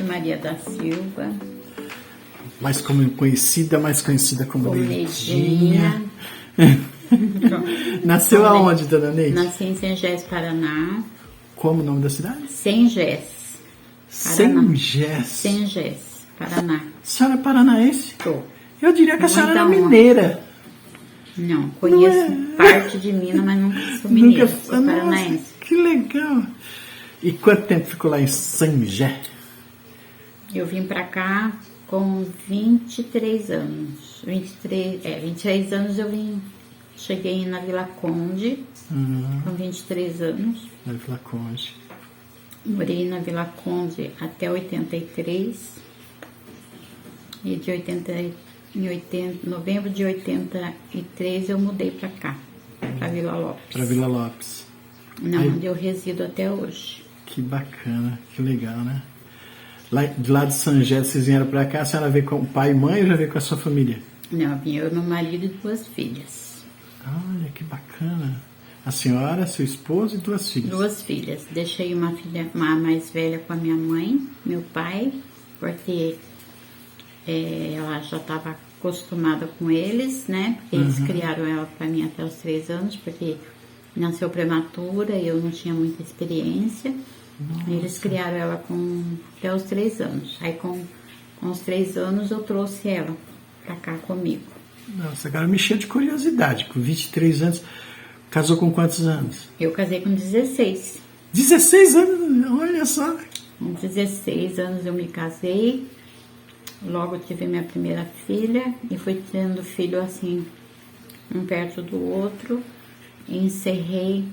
Maria da Silva. Mais conhecida como Neidinha. Nasceu Como aonde, dona Neide? Nasci em Sengés, Paraná. Como o nome da cidade? Sengés, Paraná. Sengés, Paraná. A senhora é paranaense? Tô. Eu diria que a senhora era Muita honra. mineira. Não, conheço parte de Minas, mas nunca sou mineira, sou paranaense. Nossa, que legal. E quanto tempo ficou lá em Sengés? Eu vim pra cá com 23 anos. 23 anos eu vim. Cheguei na Vila Conde, com 23 anos. Na Vila Conde. Morei na Vila Conde até 83. E em novembro de 83 eu mudei pra cá, pra Vila Lopes. Pra Vila Lopes. Onde eu resido até hoje. Que bacana, que legal, né? De lá de Sengés, vocês vieram pra cá, a senhora veio com o pai e mãe ou já veio com a sua família? Não, vim eu, meu marido e 2 filhas. Olha, que bacana. A senhora, seu esposo e 2 filhas? 2 filhas. Deixei uma filha mais velha com a minha mãe, meu pai, porque ela já estava acostumada com eles, né? Porque eles criaram ela para mim até os 3 anos, porque nasceu prematura e eu não tinha muita experiência. Nossa. Eles criaram ela até os 3 anos. Aí com os 3 anos eu trouxe ela pra cá comigo. Nossa, agora me encheu de curiosidade. Com 23 anos, casou com quantos anos? Eu casei com 16. 16 anos? Olha só. Com 16 anos eu me casei. Logo tive minha primeira filha e fui tendo filho assim, um perto do outro. E encerrei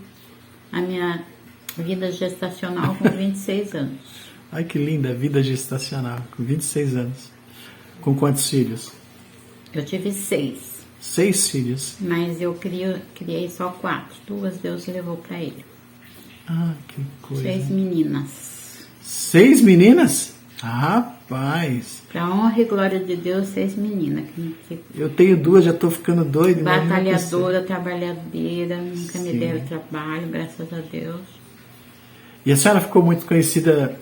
a minha vida gestacional com 26 anos. Ai, que linda, vida gestacional, com 26 anos. Com quantos filhos? Eu tive 6. 6 filhos? Mas eu criei só 4. 2 Deus levou pra ele. Ah, que coisa. 6 meninas. 6 meninas? Rapaz. Pra honra e glória de Deus, 6 meninas. Eu tenho 2, já tô ficando doido. Batalhadora, trabalhadeira, nunca me deram trabalho, graças a Deus. E a senhora ficou muito conhecida,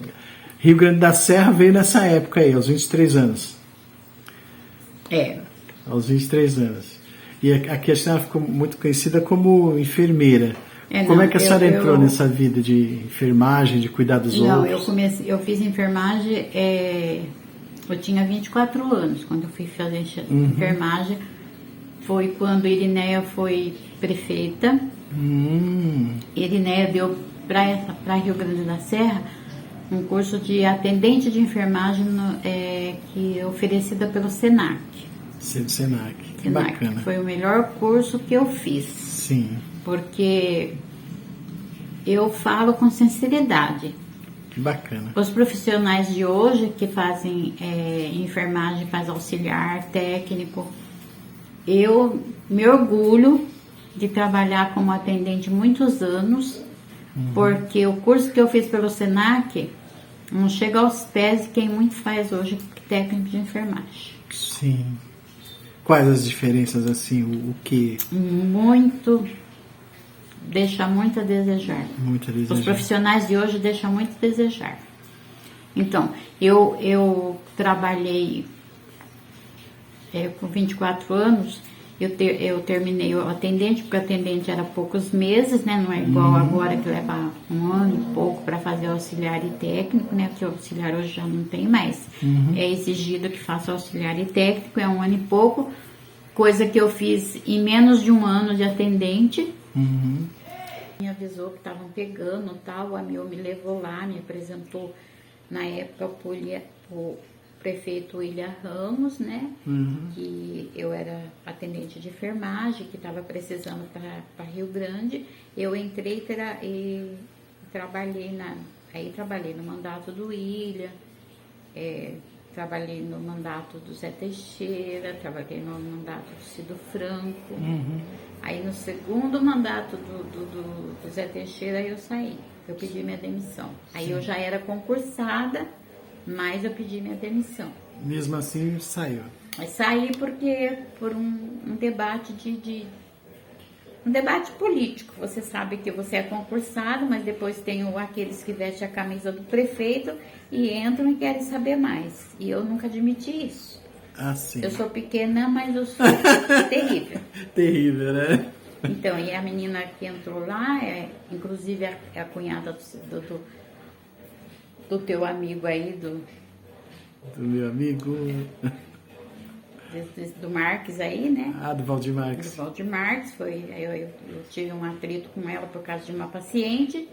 Rio Grande da Serra veio nessa época aí, aos 23 anos. Aos 23 anos. E aqui a senhora ficou muito conhecida como enfermeira. Como é que a senhora entrou nessa vida de enfermagem, de cuidar dos outros? Não, eu fiz enfermagem, eu tinha 24 anos quando eu fui fazer enfermagem. Foi quando Irineia foi prefeita. Irineia deu para Rio Grande da Serra um curso de atendente de enfermagem que oferecida pelo Senac. Senac, que bacana. Foi o melhor curso que eu fiz. Sim. Porque eu falo com sinceridade. Que bacana. Os profissionais de hoje que fazem enfermagem, faz auxiliar, técnico, eu me orgulho de trabalhar como atendente muitos anos, porque o curso que eu fiz pelo Senac não chega aos pés de quem muito faz hoje técnico de enfermagem. Sim. Quais as diferenças, assim, o que? Deixa muito a desejar. Muito a desejar. Os profissionais de hoje deixam muito a desejar. Então, eu trabalhei com 24 anos, eu terminei o atendente, porque o atendente era poucos meses, né? Não é igual agora que leva 1 ano e pouco para fazer auxiliar e técnico, né? Que o auxiliar hoje já não tem mais. É exigido que faça auxiliar e técnico, é 1 ano e pouco, coisa que eu fiz em menos de 1 ano de atendente. Me avisou que estavam pegando tal, o amigo me levou lá, me apresentou na época o prefeito William Ramos, né? Que eu era atendente de enfermagem, que estava precisando para Rio Grande. Eu entrei e trabalhei trabalhei no mandato do William, trabalhei no mandato do Zé Teixeira, trabalhei no mandato do Cido Franco. Aí no segundo mandato do Zé Teixeira eu saí, eu pedi minha demissão. Aí eu já era concursada, mas eu pedi minha demissão. Mesmo assim saiu? Saí porque por um debate um debate político. Você sabe que você é concursado, mas depois tem aqueles que vestem a camisa do prefeito e entram e querem saber mais. E eu nunca admiti isso. Ah, sim. Eu sou pequena, mas eu sou terrível. Terrível, né? Então, e a menina que entrou lá, inclusive é a cunhada do teu amigo aí, do meu amigo... Do Marques aí, né? Ah, do Valdir Marques. Do Valdir Marques, eu tive um atrito com ela por causa de uma paciente,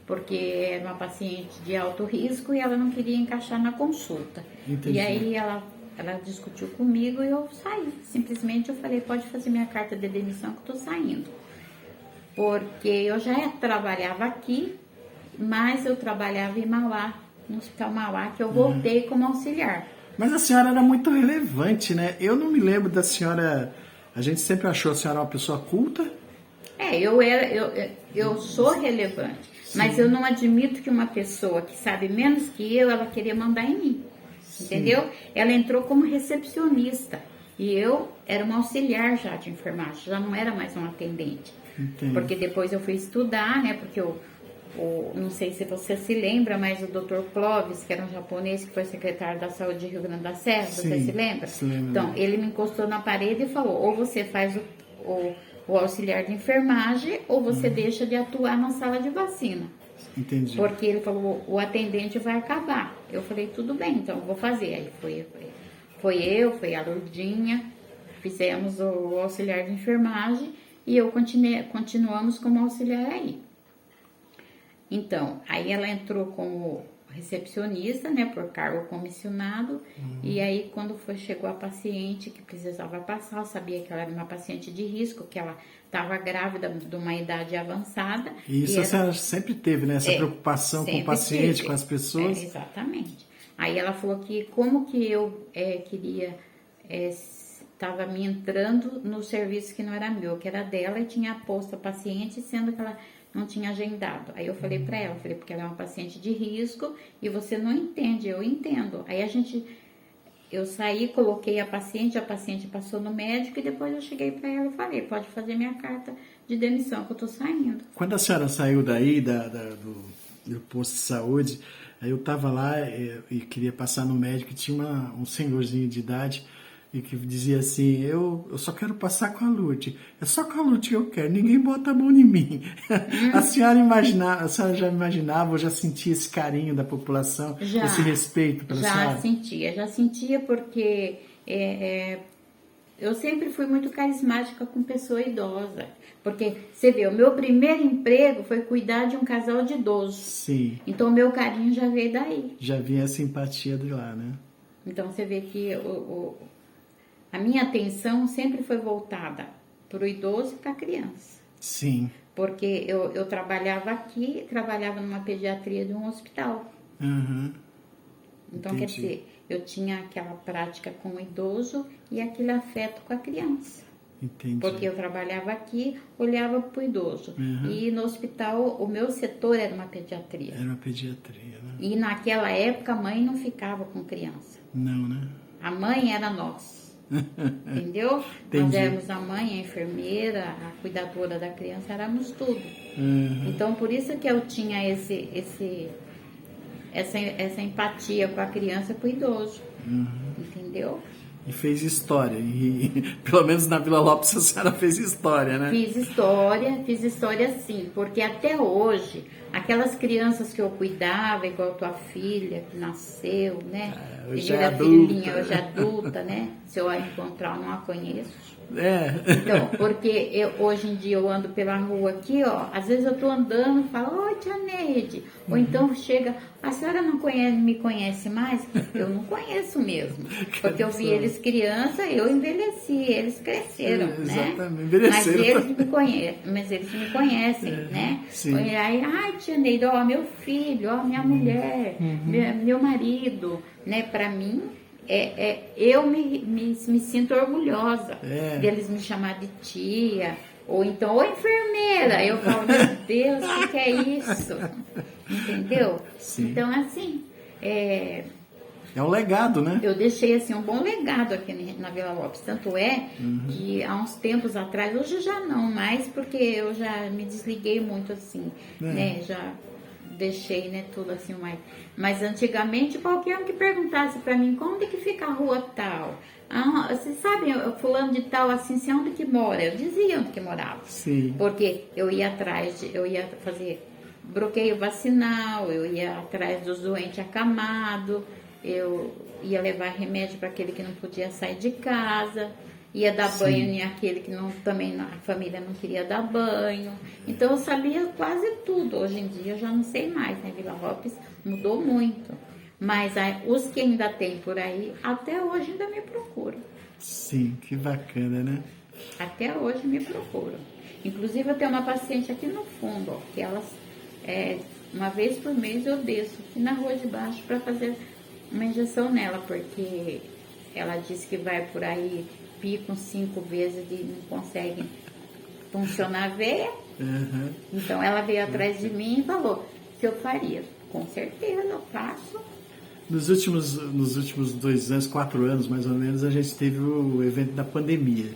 porque era uma paciente de alto risco e ela não queria encaixar na consulta. Entendi. E aí ela discutiu comigo e eu saí. Simplesmente eu falei, pode fazer minha carta de demissão que eu tô saindo. Porque eu já trabalhava aqui, mas eu trabalhava em Mauá, no Hospital Mauá, que eu voltei como auxiliar. Mas a senhora era muito relevante, né? Eu não me lembro da senhora... A gente sempre achou a senhora uma pessoa culta. Eu sou relevante. Sim. Mas eu não admito que uma pessoa que sabe menos que eu, ela queria mandar em mim. Sim. Entendeu? Ela entrou como recepcionista. E eu era uma auxiliar já de enfermagem. Já não era mais uma atendente. Entendi. Porque depois eu fui estudar, né? Porque não sei se você se lembra, mas o Dr. Clóvis, que era um japonês que foi secretário da saúde de Rio Grande do Sul, você se lembra? Se lembra. Então, ele me encostou na parede e falou, ou você faz o auxiliar de enfermagem, ou você deixa de atuar na sala de vacina. Entendi. Porque ele falou, o atendente vai acabar. Eu falei, tudo bem, então eu vou fazer. Aí foi a Lourdinha, fizemos o auxiliar de enfermagem e eu continuamos como auxiliar aí. Então, aí ela entrou como recepcionista, né, por cargo comissionado, e aí quando chegou a paciente que precisava passar, eu sabia que ela era uma paciente de risco, que ela estava grávida de uma idade avançada. E isso a senhora sempre teve, né, essa preocupação com o paciente, com as pessoas. Exatamente. Aí ela falou que como que eu estava me entrando no serviço que não era meu, que era dela, e tinha posto a paciente, sendo que ela não tinha agendado. Aí eu falei pra ela, porque ela é uma paciente de risco e você não entende, eu entendo. Aí eu saí, coloquei a paciente passou no médico e depois eu cheguei pra ela e falei, pode fazer minha carta de demissão que eu tô saindo. Quando a senhora saiu daí, do posto de saúde, aí eu tava lá e queria passar no médico e tinha um senhorzinho de idade e que dizia assim, eu só quero passar com a Lourdes, é só com a Lourdes que eu quero, ninguém bota a mão em mim. A senhora já imaginava ou já sentia esse carinho da população, esse respeito pela senhora? Já sentia porque eu sempre fui muito carismática com pessoa idosa, porque você vê, o meu primeiro emprego foi cuidar de um casal de idosos. Sim. Então o meu carinho já veio daí. Já vinha a simpatia de lá, né? Então você vê que a minha atenção sempre foi voltada para o idoso e para a criança. Sim. Porque eu trabalhava aqui, trabalhava numa pediatria de um hospital. Uhum. Então, Entendi. quer dizer, eu tinha aquela prática com o idoso e aquele afeto com a criança. Entendi. Porque eu trabalhava aqui, olhava para o idoso. Uhum. E no hospital, o meu setor era uma pediatria. Era uma pediatria, né? E naquela época, a mãe não ficava com criança. Não, né? A mãe era nós. Entendeu? Entendi. Nós éramos a mãe, a enfermeira, a cuidadora da criança, éramos tudo. Uhum. Então, por isso que eu tinha essa empatia com a criança e com o idoso. Uhum. Entendeu? E fez história. E pelo menos na Vila Lopes a senhora fez história, né? Fiz história sim, porque até hoje, aquelas crianças que eu cuidava, igual tua filha que nasceu, né? Hoje é filhinha, hoje é adulta, né? Se eu a encontrar, eu não a conheço. Então, porque hoje em dia eu ando pela rua aqui, ó, às vezes eu tô andando e falo, oi, tia Neide. Ou então chega, a senhora não me conhece mais? Eu não conheço mesmo. Porque eu vi eles criança, eu envelheci, eles cresceram, né? Exatamente, envelheceram. Mas eles me conhecem, né? Sim. E aí, ai, tia Neide, ó, meu filho, ó, minha mulher, meu marido, né? Pra mim, eu me sinto orgulhosa deles me chamar de tia, ou então, ô enfermeira. Eu falo, meu Deus, o que é isso? Entendeu? Sim. Então, assim, É um legado, né? Eu deixei assim um bom legado aqui na Vila Lopes. Tanto é que há uns tempos atrás, hoje já não mais, porque eu já me desliguei muito assim, né? Já deixei, né, tudo assim mais. Mas antigamente qualquer um que perguntasse pra mim onde que fica a rua tal. Ah, vocês sabem, fulano de tal assim, sei onde que mora. Eu dizia onde que morava. Sim. Porque eu ia atrás, eu ia fazer bloqueio vacinal, eu ia atrás dos doentes acamados, eu ia levar remédio para aquele que não podia sair de casa, ia dar banho em aquele que não, também a família não queria dar banho. Então eu sabia quase tudo. Hoje em dia eu já não sei mais, né? Vila Lopes mudou muito. Mas os que ainda tem por aí, até hoje ainda me procuram. Sim, que bacana, né? Até hoje me procuram. Inclusive eu tenho uma paciente aqui no fundo, ó, que elas, uma vez por mês eu desço aqui na rua de baixo para fazer uma injeção nela, porque ela disse que vai por aí, picam 5 vezes e não conseguem funcionar a veia. Então ela veio atrás de mim e falou se eu faria. Com certeza eu faço. Nos últimos 2 anos, 4 anos mais ou menos, a gente teve o evento da pandemia.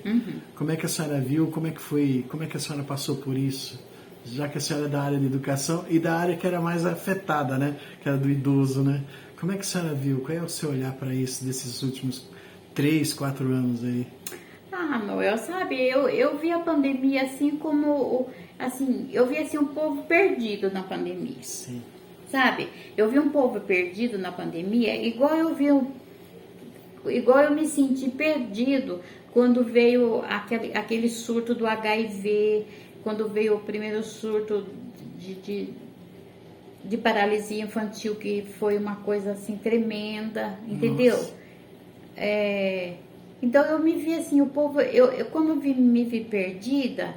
Como é que a senhora viu? Como é que foi? Como é que a senhora passou por isso? Já que a senhora é da área de educação e da área que era mais afetada, né? Que era do idoso, né? Como é que a senhora viu? Qual é o seu olhar para isso desses últimos 3, 4 anos aí? Ah, Noel, sabe, eu vi a pandemia assim como, assim, eu vi assim um povo perdido na pandemia. Sim. Sabe, eu vi um povo perdido na pandemia, igual eu me senti perdido quando veio aquele surto do HIV, quando veio o primeiro surto de paralisia infantil, que foi uma coisa assim tremenda, entendeu? Então eu me vi assim, o povo, eu quando me vi perdida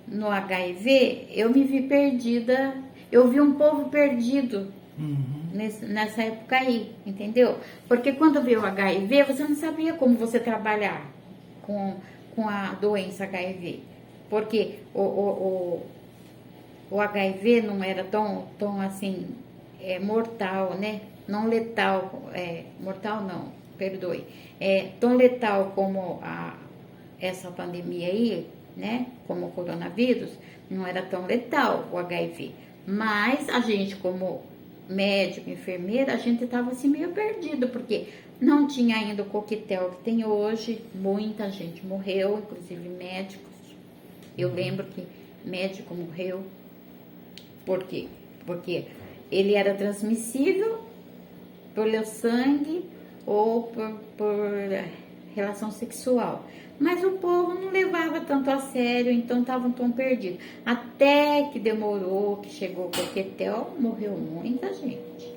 no HIV, eu me vi perdida, eu vi um povo perdido nessa época aí, entendeu? Porque quando veio o HIV, você não sabia como você trabalhar com a doença HIV, porque o HIV não era tão assim, mortal, né? Não letal, mortal não, perdoe, tão letal como essa pandemia aí, né? Como o coronavírus, não era tão letal o HIV. Mas a gente, como médico, enfermeira, a gente estava assim meio perdido, porque não tinha ainda o coquetel que tem hoje, muita gente morreu, inclusive médicos. Eu lembro que médico morreu. Por quê? Porque ele era transmissível pelo sangue ou por relação sexual. Mas o povo não levava tanto a sério, então estavam tão perdidos. Até que demorou, que chegou o coquetel, morreu muita gente.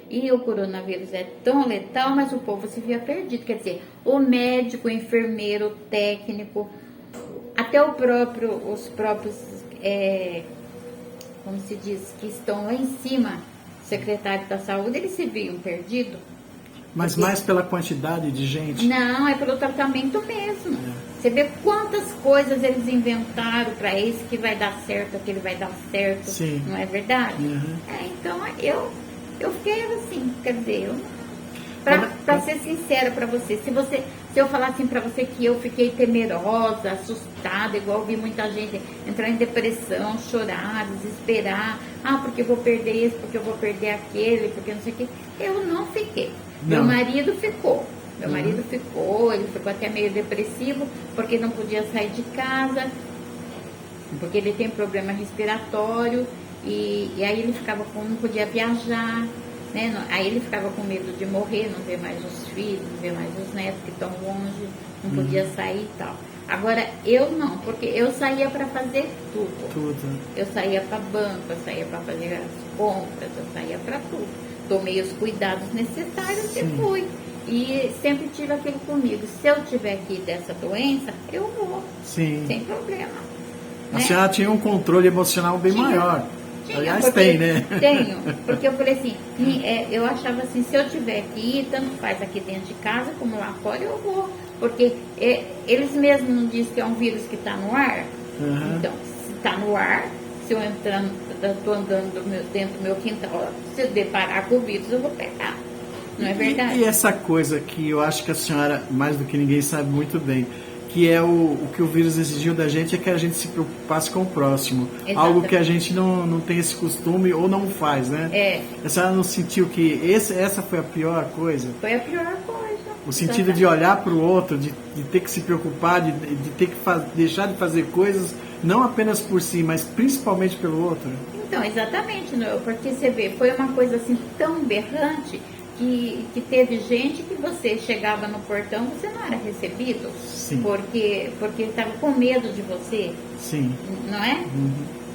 E o coronavírus é tão letal, mas o povo se via perdido. Quer dizer, o médico, o enfermeiro, o técnico, até os próprios, como se diz, que estão lá em cima, secretário da saúde, eles se viam perdidos. Mas mais pela quantidade de gente? Não, é pelo tratamento mesmo. Você vê quantas coisas eles inventaram para esse que vai dar certo, aquele vai dar certo. Sim. Não é verdade? Então eu fiquei assim, quer dizer, para ser sincera para você, se eu falar assim para você que eu fiquei temerosa, assustada, igual eu vi muita gente entrar em depressão, chorar, desesperar, porque eu vou perder esse, porque eu vou perder aquele, porque não sei o que, eu não fiquei. Meu marido ficou. Ele ficou até meio depressivo, porque não podia sair de casa, porque ele tem problema respiratório, e aí ele não podia viajar, né? Aí ele ficava com medo de morrer, não ver mais os filhos, não ver mais os netos que estão longe, não podia sair e tal. Agora, eu não, porque eu saía para fazer tudo. Eu saía para banco, eu saía para fazer as compras, eu saía para tudo. Tomei os cuidados necessários e fui. E sempre tive aquilo comigo. Se eu tiver aqui dessa doença, eu vou. Sim. Sem problema. A senhora tinha um controle emocional bem maior. Aliás, tem, né? Tenho. Porque eu falei assim, eu achava assim, se eu tiver aqui, tanto faz aqui dentro de casa como lá fora, eu vou. Porque eles mesmos não dizem que é um vírus que está no ar. Então, se está no ar, se eu estou andando dentro do meu quintal, se eu deparar com o vírus, eu vou pegar. Não é verdade? E essa coisa que eu acho que a senhora, mais do que ninguém, sabe muito bem, que é o que o vírus exigiu da gente, é que a gente se preocupasse com o próximo. Exatamente. Algo que a gente não tem esse costume ou não faz, né? É. A senhora não sentiu que essa foi a pior coisa? Foi a pior coisa. O sentido de olhar para o outro, de ter que se preocupar, de ter que deixar de fazer coisas, não apenas por si, mas principalmente pelo outro. Então, exatamente, porque você vê, foi uma coisa assim tão berrante que teve gente que você chegava no portão, você não era recebido. Sim. Porque estava com medo de você. Sim. Não é? Uhum.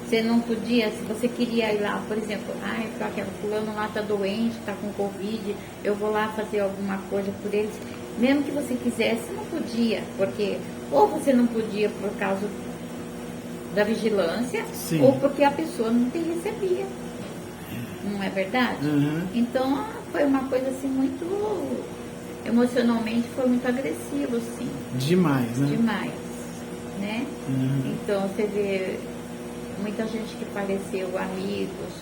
Você não podia, se você queria ir lá, por exemplo, aquele fulano lá está doente, está com Covid, eu vou lá fazer alguma coisa por eles. Mesmo que você quisesse, não podia, porque ou você não podia por causa da vigilância, Sim. ou porque a pessoa não te recebia. Não é verdade? Uhum. Então, foi uma coisa assim muito, emocionalmente foi muito agressivo, assim. Demais, né? Demais, né? Uhum. Então, você vê muita gente que faleceu, amigos,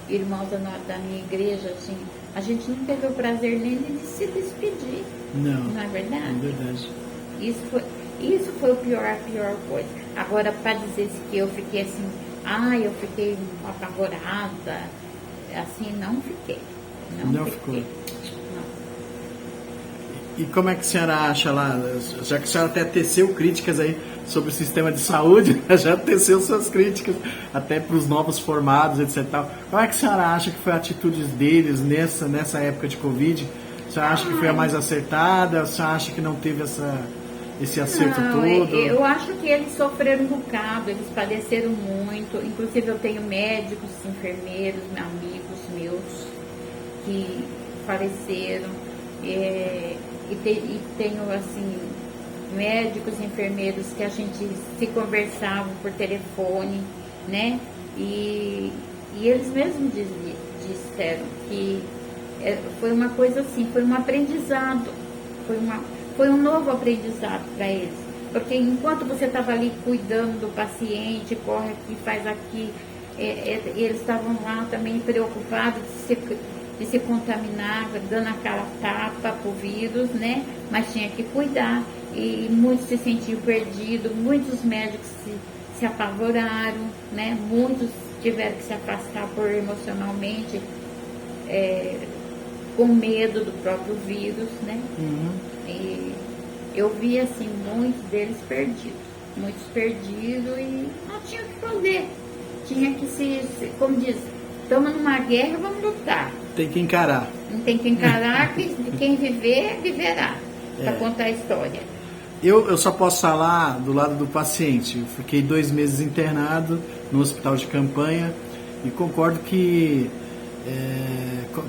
irmãos da minha igreja, assim, a gente não teve o prazer nem de se despedir. Não é verdade? É verdade. Isso foi a pior coisa. Agora, para dizer que eu fiquei assim, eu fiquei apavorada, assim, não fiquei. Não ficou. E como é que a senhora acha lá, já que a senhora até teceu críticas aí sobre o sistema de saúde, já teceu suas críticas até para os novos formados, etc. Como é que a senhora acha que foi a atitude deles nessa época de Covid? A senhora acha que foi a mais acertada? A senhora acha que não teve esse acerto todo? Eu acho que eles sofreram um bocado, eles padeceram muito. Inclusive eu tenho médicos, enfermeiros, amigos meus que faleceram. E tenho, assim, médicos, enfermeiros que a gente se conversava por telefone, né? E eles mesmos disseram que foi uma coisa assim, foi um aprendizado, foi um novo aprendizado para eles. Porque enquanto você estava ali cuidando do paciente, corre aqui, faz aqui, eles estavam lá também preocupados de se contaminar, dando aquela tapa para o vírus, né? Mas tinha que cuidar. E muitos se sentiam perdidos, muitos médicos se apavoraram, né? Muitos tiveram que se afastar emocionalmente, com medo do próprio vírus, né? Uhum. E eu vi, assim, muitos deles perdidos e não tinha o que fazer. Tinha que como diz, estamos numa guerra, vamos lutar. Tem que encarar. Tem que encarar, que quem viver, viverá, para contar a história. Eu só posso falar do lado do paciente. Eu fiquei 2 meses internado no hospital de campanha e concordo que,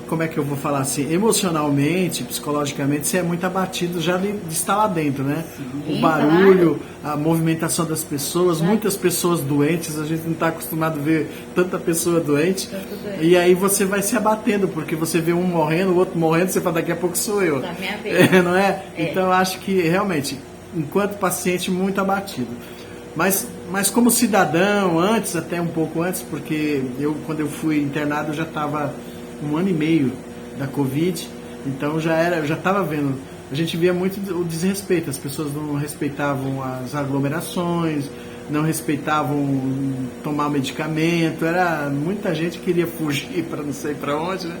como é que eu vou falar assim, emocionalmente, psicologicamente, você é muito abatido já de estar lá dentro, né? Sim, o barulho, claro. A movimentação das pessoas, muitas pessoas doentes, a gente não está acostumado a ver tanta pessoa doente. E aí você vai se abatendo, porque você vê um morrendo, o outro morrendo, você fala, daqui a pouco sou eu. Minha vez. Não é? Então eu acho que realmente, enquanto paciente, muito abatido. Mas como cidadão, até um pouco antes, porque quando eu fui internado, eu já estava 1 ano e meio da Covid, então já estava vendo, a gente via muito o desrespeito, as pessoas não respeitavam as aglomerações, não respeitavam tomar medicamento, muita gente queria fugir para não sei para onde, né?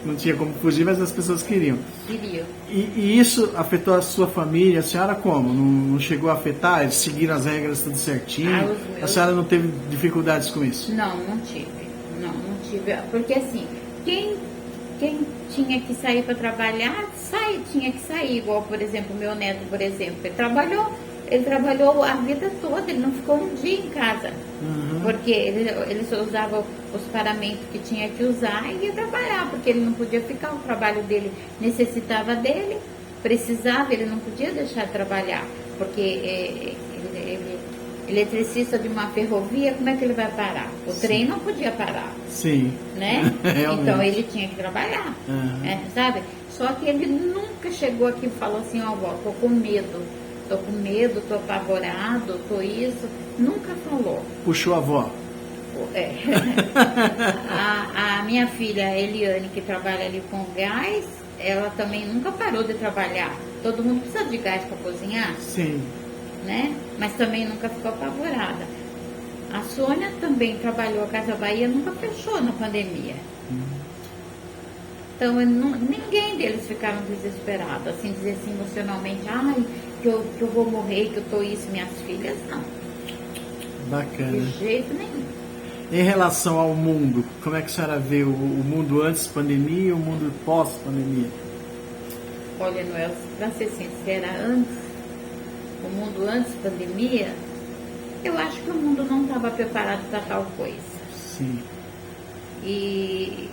Não tinha como fugir, mas as pessoas queriam. E isso afetou a sua família? A senhora como? Não chegou a afetar? Eles seguiram as regras tudo certinho? A senhora não teve dificuldades com isso? Não tive. Não tive. Porque assim, quem tinha que sair para trabalhar, tinha que sair. Igual, por exemplo, meu neto, por exemplo, ele trabalhou a vida toda, ele não ficou um dia em casa. Uhum. Porque ele só usava os paramentos que tinha que usar e ia trabalhar, porque ele não podia ficar, o trabalho dele necessitava dele, precisava, ele não podia deixar de trabalhar, porque ele eletricista de uma ferrovia, como é que ele vai parar? O trem não podia parar. Sim. Né? Então ele tinha que trabalhar, sabe? Só que ele nunca chegou aqui e falou assim, vó, tô com medo, tô apavorado, tô isso. Nunca falou. Puxou a avó. A minha filha Eliane, que trabalha ali com gás, ela também nunca parou de trabalhar. Todo mundo precisa de gás para cozinhar, Sim. né? Mas também nunca ficou apavorada. A Sônia também trabalhou, a Casa Bahia nunca fechou na pandemia. Então, ninguém deles ficaram desesperados, assim, dizer assim emocionalmente, ai, que eu vou morrer, que eu tô isso, minhas filhas, não. Bacana. De jeito nenhum. Em relação ao mundo, como é que a senhora vê o mundo antes pandemia e o mundo pós-pandemia? Olha, Noel, para ser sincera, o mundo antes pandemia, eu acho que o mundo não estava preparado para tal coisa. Sim. E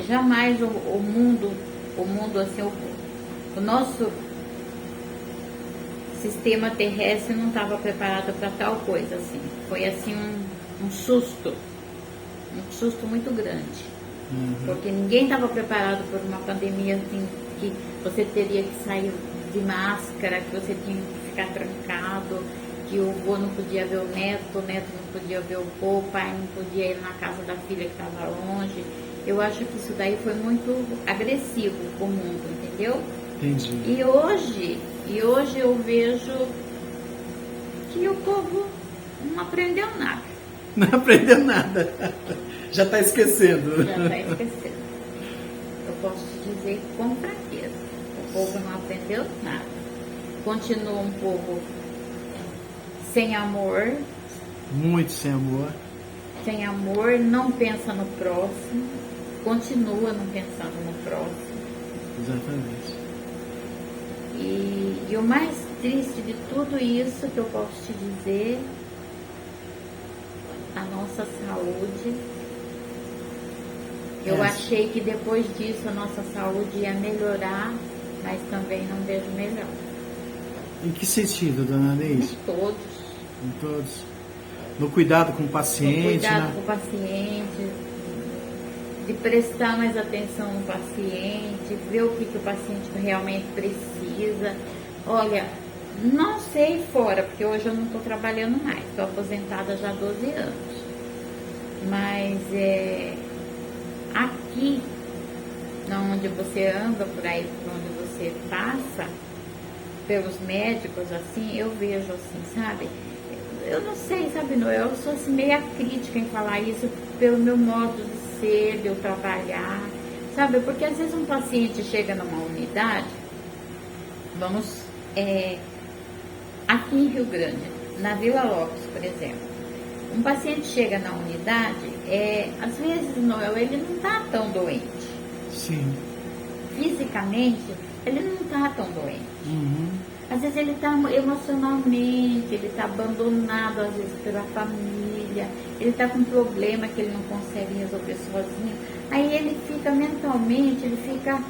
jamais o mundo assim, o nosso sistema terrestre não estava preparado para tal coisa, assim. Foi assim um susto muito grande. Porque ninguém estava preparado por uma pandemia assim, que você teria que sair de máscara, que você tinha que ficar trancado, que o vô não podia ver o neto não podia ver o vô, o pai não podia ir na casa da filha que estava longe. Eu acho que isso daí foi muito agressivo para o mundo, entendeu? Entendi. E hoje eu vejo que o povo não aprendeu nada. Não aprendeu nada. Já está esquecendo. Já está esquecendo. Eu posso te dizer com fraqueza. O povo não aprendeu nada. Continua um povo sem amor, Muito sem amor. não pensa no próximo, continua não pensando no próximo. Exatamente. E o mais triste de tudo isso que eu posso te dizer, a nossa saúde. Eu achei que depois disso a nossa saúde ia melhorar, mas também não vejo melhor. Em que sentido, dona Neide? Em todos. Em todos. No cuidado com o paciente. No cuidado né? com o paciente, de prestar mais atenção no paciente, ver o que o paciente realmente precisa. Olha, não sei fora, porque hoje eu não estou trabalhando mais, estou aposentada já há 12 anos. Mas aqui, onde você anda, por aí, por onde você passa, pelos médicos, assim, eu vejo assim, sabe? Eu não sei, sabe, Noel, eu sou assim, meio crítica em falar isso pelo meu modo de ser, de eu trabalhar, sabe? Porque às vezes um paciente chega numa unidade, aqui em Rio Grande, na Vila Lopes, por exemplo, um paciente chega na unidade, às vezes, Noel, ele não está tão doente. Sim. Fisicamente, ele não está tão doente. Uhum. Às vezes ele está emocionalmente, ele está abandonado, às vezes, pela família, ele está com um problema que ele não consegue resolver sozinho. Aí ele fica mentalmente, ele fica,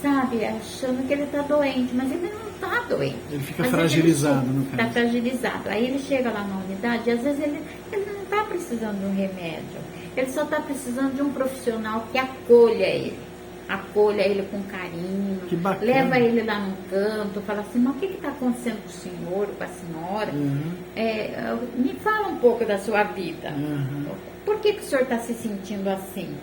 sabe, achando que ele está doente, mas ele não está doente. Ele fica fragilizado, no caso. Está fragilizado. Aí ele chega lá na unidade e às vezes ele não está precisando de um remédio, ele só está precisando de um profissional que acolha ele com carinho, Que bacana. leva ele lá num canto, fala assim, mas o que está acontecendo com o senhor, com a senhora? Me fala um pouco da sua vida. Por que o senhor está se sentindo assim?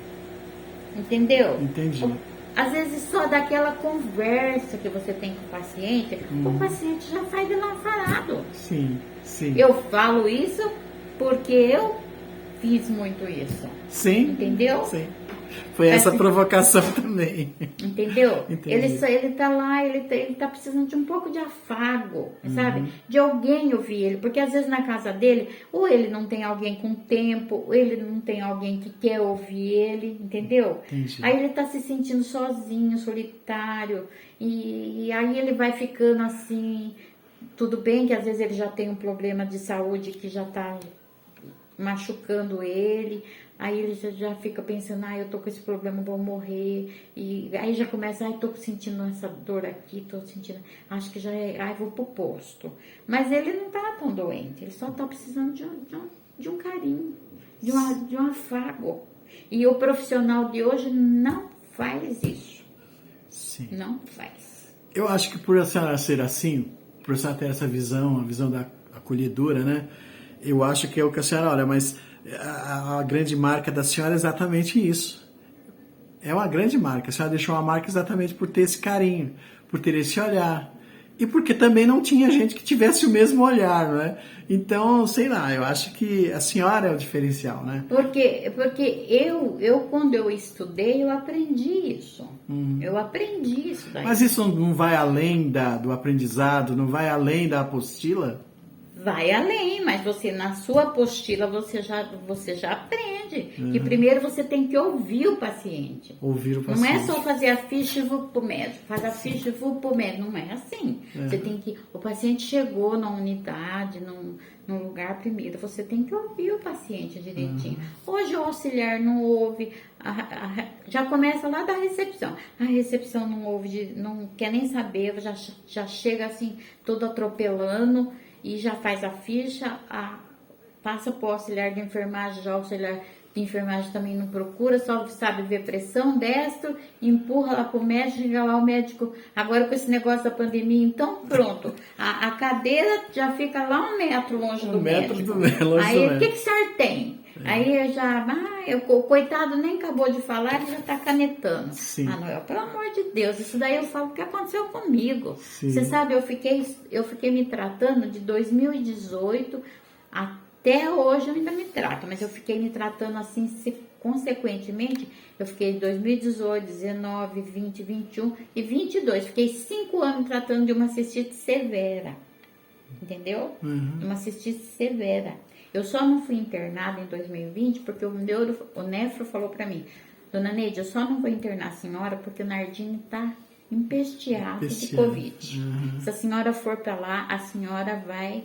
Entendeu? Entendi. Às vezes só daquela conversa que você tem com o paciente já sai de lá farado. Sim, sim. Eu falo isso porque eu fiz muito isso. Sim. Entendeu? Sim. Foi essa provocação também. Entendeu? Entendi. Ele tá lá, ele tá precisando de um pouco de afago, sabe? De alguém ouvir ele, porque às vezes na casa dele, ou ele não tem alguém com tempo, ou ele não tem alguém que quer ouvir ele, entendeu? Entendi. Aí ele tá se sentindo sozinho, solitário, e aí ele vai ficando assim, tudo bem que às vezes ele já tem um problema de saúde que já tá machucando ele, aí ele já fica pensando, eu tô com esse problema, vou morrer, e aí já começa, tô sentindo essa dor aqui, tô sentindo, acho que já vou pro posto. Mas ele não tá tão doente, ele só tá precisando de um carinho, de um afago. E o profissional de hoje não faz isso. Sim. Não faz. Eu acho que por a senhora ser assim, por a senhora ter essa visão, a visão da acolhedora, né? Eu acho que é o que a senhora olha, mas a grande marca da senhora é exatamente isso. é uma grande marca. A senhora deixou uma marca exatamente por ter esse carinho, por ter esse olhar. E porque também não tinha gente que tivesse o mesmo olhar, não é? Então, sei lá, eu acho que a senhora é o diferencial, né? Porque eu quando eu estudei, eu aprendi isso. Eu aprendi isso daí. Mas isso não vai além do aprendizado, não vai além da apostila? Vai além, mas você na sua apostila você já aprende. Que primeiro você tem que ouvir o paciente. Ouvir o Não é paciente. só fazer a ficha e vou pro médico, faz a ficha e vou pro médico. Não é assim. Você tem que. O paciente chegou na unidade, num lugar primeiro, você tem que ouvir o paciente direitinho. Hoje o auxiliar não ouve, já começa lá da recepção. A recepção não ouve, não quer nem saber, já chega assim, todo atropelando. E já faz a ficha, passa para o auxiliar de enfermagem, já o auxiliar de enfermagem também não procura, só sabe ver pressão, destro, empurra lá para o médico, chega lá o médico, agora com esse negócio da pandemia, então pronto, a cadeira já fica lá 1 metro longe do médico. Aí o que o senhor tem? Aí eu já, o coitado nem acabou de falar, ele já tá canetando. Sim. Noel, pelo amor de Deus, isso daí eu falo que aconteceu comigo. Sim. Você sabe, eu fiquei me tratando de 2018 até hoje, eu ainda me trato, mas eu fiquei me tratando assim, consequentemente, eu fiquei em 2018, 19, 20, 21 e 22, fiquei 5 anos me tratando de uma cistite severa, entendeu? Uma cistite severa. Eu só não fui internada em 2020 porque o nefro falou pra mim, Dona Neide, eu só não vou internar a senhora porque o Nardini tá empesteado de Covid. Se a senhora for pra lá, a senhora vai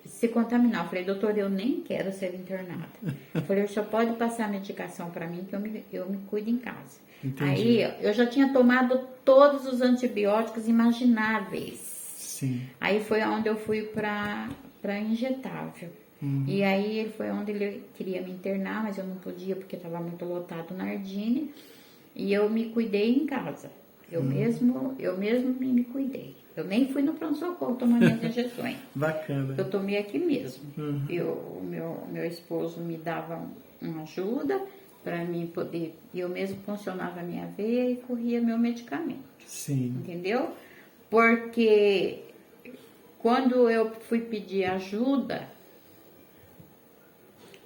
se contaminar. Eu falei, doutor, eu nem quero ser internada. Eu falei, só pode passar a medicação pra mim que eu me cuido em casa. Entendi. Aí eu já tinha tomado todos os antibióticos imagináveis. Sim. Aí foi onde eu fui pra injetável. E aí ele foi onde ele queria me internar, mas eu não podia porque estava muito lotado na Nardini. E eu me cuidei em casa. Eu mesmo me cuidei. Eu nem fui no pronto-socorro tomar minhas injeções. Bacana. Eu tomei aqui mesmo. O meu esposo me dava uma ajuda para mim poder... Eu mesmo funcionava a minha veia e corria meu medicamento. Sim. Entendeu? Porque quando eu fui pedir ajuda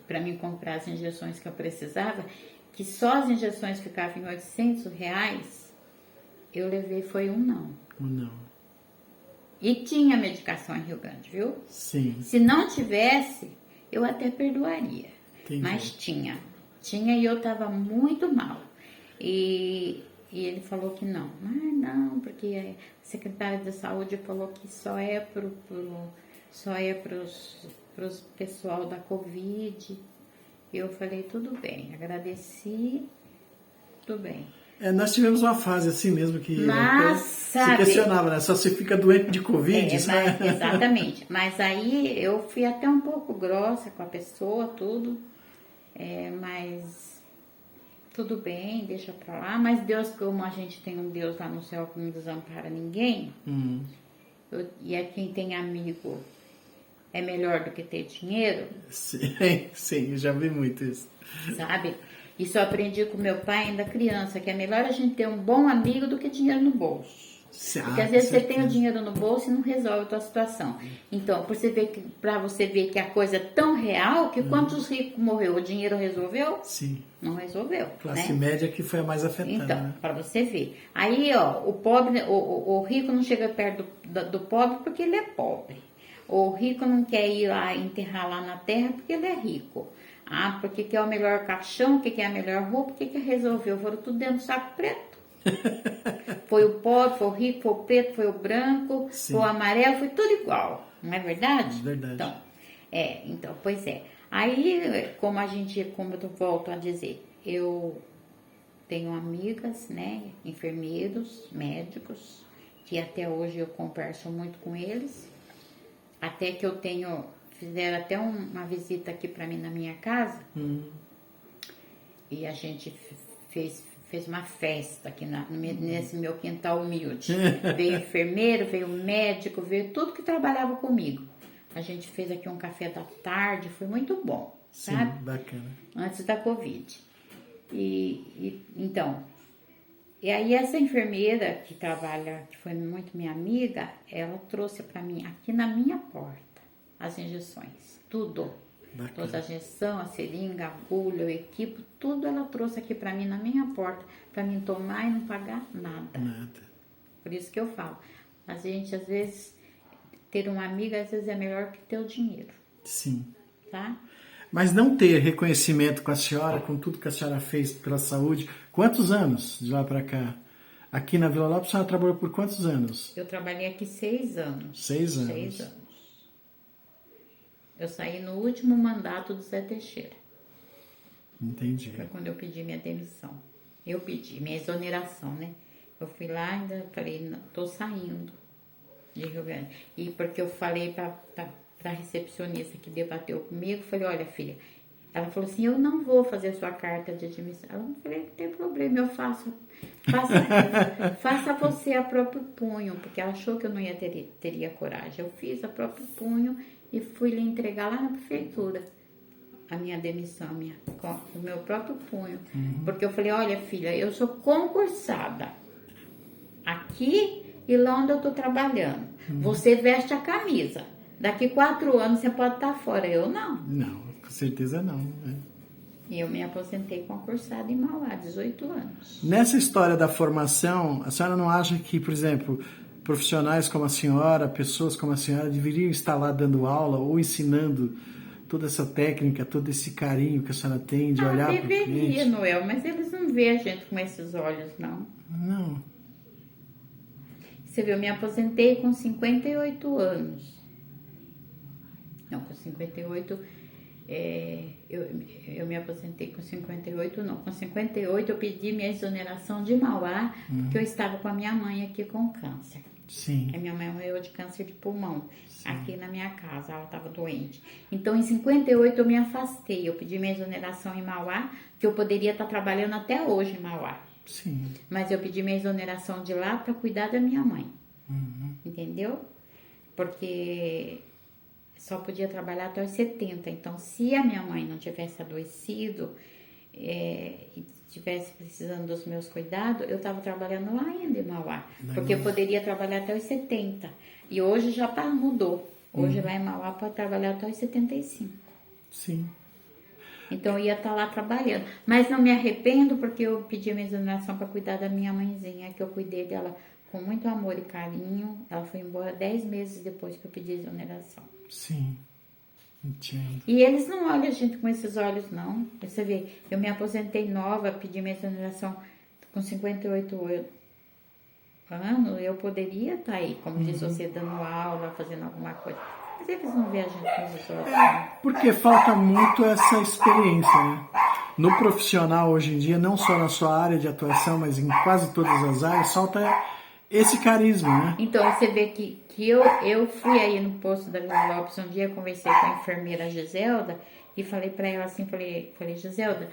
para mim comprar as injeções que eu precisava, que só as injeções ficavam em R$800, eu levei foi um não. Não. E tinha medicação em Rio Grande, viu? Sim. Se não tivesse, eu até perdoaria. Entendi. Mas tinha. Tinha e eu tava muito mal. E ele falou que não. Mas não, porque a secretária de saúde falou que só é pros pessoal da Covid. Eu falei, tudo bem, agradeci, tudo bem. Nós tivemos uma fase assim mesmo que Mas, se sabe, questionava, né? Só se fica doente de Covid, isso, né? Exatamente. Mas aí eu fui até um pouco grossa com a pessoa, tudo. Mas tudo bem, deixa pra lá. Mas Deus, como a gente tem um Deus lá no céu que não desampara ninguém, e é quem tem amigo é melhor do que ter dinheiro. Sim, eu já vi muito isso. Sabe? Isso eu aprendi com meu pai ainda criança, que é melhor a gente ter um bom amigo do que dinheiro no bolso. Porque às vezes você tem o dinheiro no bolso e não resolve a tua situação. Então, pra você ver que a coisa é tão real que quantos ricos morreu, o dinheiro resolveu? Sim. Não resolveu. Classe né? média que foi a mais afetada. Então, né? para você ver. Aí, ó, o pobre, o rico não chega perto do pobre porque ele é pobre. O rico não quer ir lá enterrar lá na terra porque ele é rico. Ah, porque quer o melhor caixão, que quer a melhor roupa, que resolveu? Foram tudo dentro do saco preto. Foi o pobre, foi o rico, foi o preto, foi o branco, Sim. foi o amarelo, foi tudo igual. Não é verdade? Verdade. Então, pois é. Aí, como eu volto a dizer, eu tenho amigas, né, enfermeiros, médicos, que até hoje eu converso muito com eles. Até que fizeram até uma visita aqui para mim na minha casa. E a gente fez uma festa aqui nesse meu quintal humilde. Veio enfermeiro, veio médico, veio tudo que trabalhava comigo. A gente fez aqui um café da tarde, foi muito bom, Sim, sabe? bacana. Antes da Covid. Então, E aí essa enfermeira que trabalha, que foi muito minha amiga, ela trouxe para mim, aqui na minha porta, as injeções, tudo. Bacana. Toda a injeção, a seringa, a agulha, o equipo, tudo ela trouxe aqui para mim na minha porta, para mim tomar e não pagar nada. Nada. Por isso que eu falo, a gente às vezes, ter uma amiga às vezes é melhor que ter o dinheiro, Sim. tá? Mas não ter reconhecimento com a senhora, com tudo que a senhora fez pela saúde, quantos anos de lá para cá? Aqui na Vila Lopes, a senhora trabalhou por quantos anos? Eu trabalhei aqui 6 anos. 6 anos. 6 anos. Eu saí no último mandato do Zé Teixeira. Entendi. Foi quando eu pedi minha demissão. Eu pedi minha exoneração, né? Eu fui lá e ainda falei, não, tô saindo de Rio Grande. E porque eu falei pra recepcionista que debateu comigo, falei, olha filha, ela falou assim, eu não vou fazer a sua carta de admissão. Ela não falei, não tem problema, eu faço. Faça você a próprio punho, porque ela achou que eu não teria coragem. Eu fiz a próprio punho e fui lhe entregar lá na prefeitura a minha demissão, com o meu próprio punho. Porque eu falei, olha filha, eu sou concursada aqui e lá onde eu tô trabalhando. Você veste a camisa. Daqui 4 anos você pode estar fora. Eu não. Não, com certeza não. Né? E eu me aposentei concursada em Mauá, 18 anos. Nessa história da formação, a senhora não acha que, por exemplo, profissionais como a senhora, pessoas como a senhora, deveriam estar lá dando aula ou ensinando toda essa técnica, todo esse carinho que a senhora tem de olhar para o cliente? Deveria, Noel, mas eles não veem a gente com esses olhos, não. Não. Você viu, eu me aposentei com 58 anos. Não, com 58... eu me aposentei com 58, não. Com 58 eu pedi minha exoneração de Mauá, porque eu estava com a minha mãe aqui com câncer. Sim. A minha mãe morreu de câncer de pulmão, aqui na minha casa, ela estava doente. Então, em 58 eu me afastei, eu pedi minha exoneração em Mauá, que eu poderia estar trabalhando até hoje em Mauá. Sim. Mas eu pedi minha exoneração de lá para cuidar da minha mãe. Entendeu? Porque só podia trabalhar até os 70. Então, se a minha mãe não tivesse adoecido e tivesse precisando dos meus cuidados, eu estava trabalhando lá ainda em Mauá. Porque eu poderia trabalhar até os 70. E hoje já mudou. Hoje lá em Mauá pode trabalhar até os 75. Sim. Então eu ia estar lá trabalhando. Mas não me arrependo porque eu pedi a minha exoneração para cuidar da minha mãezinha, que eu cuidei dela com muito amor e carinho. Ela foi embora 10 meses depois que eu pedi a exoneração. Sim. Entendo. E eles não olham a gente com esses olhos, não. Você vê, eu me aposentei nova, pedi minha exoneração com 58 anos, eu poderia estar aí, como diz você, dando aula, fazendo alguma coisa. Mas eles não veem a gente com esses olhos, não. Porque falta muito essa experiência, né? No profissional hoje em dia, não só na sua área de atuação, mas em quase todas as áreas, falta esse carisma, né? Então, você vê que eu fui aí no posto da Vila Lopes um dia, conversei com a enfermeira Giselda e falei pra ela assim, falei Giselda,